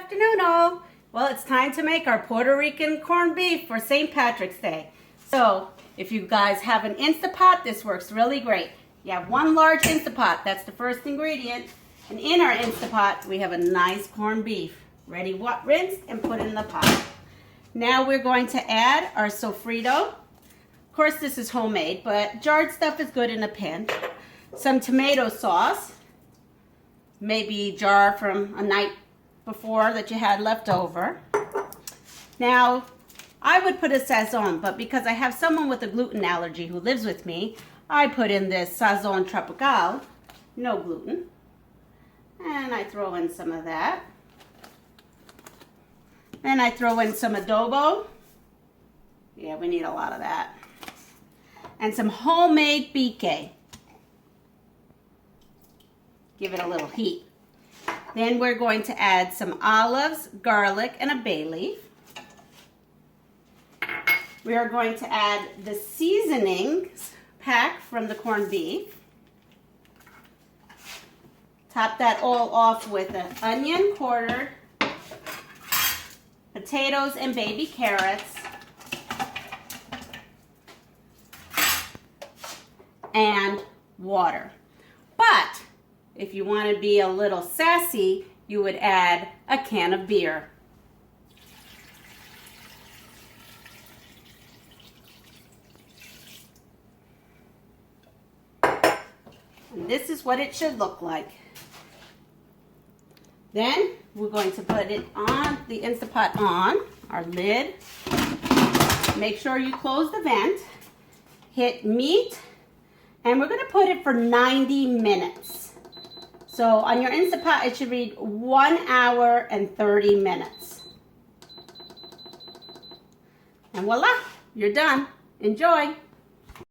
afternoon, all. Well, it's time to make our Puerto Rican corned beef for St. Patrick's Day. So, if you guys have an Instapot, this works really great. You have one large Instapot, that's the first ingredient. And in our Instapot, we have a nice corned beef. Ready, rinsed, and put in the pot. Now we're going to add our sofrito. Of course, this is homemade, but jarred stuff is good in a pan. Some tomato sauce. Maybe jar from a night before that you had left over. Now, I would put a sazon, but because I have someone with a gluten allergy who lives with me, I put in this sazon tropical, no gluten. And I throw in some of that. Then I throw in some adobo. Yeah, we need a lot of that. And some homemade pique. Give it a little heat. Then we're going to add some olives, garlic, and a bay leaf. We are going to add the seasonings pack from the corned beef. Top that all off with an onion quartered, potatoes and baby carrots, and water. But if you want to be a little sassy, you would add a can of beer. And this is what it should look like. Then we're going to put it on the Instapot on, our lid. Make sure you close the vent. Hit meat, and we're going to put it for 90 minutes. So on your Instapot, it should read 1 hour and 30 minutes. And voila, you're done. Enjoy.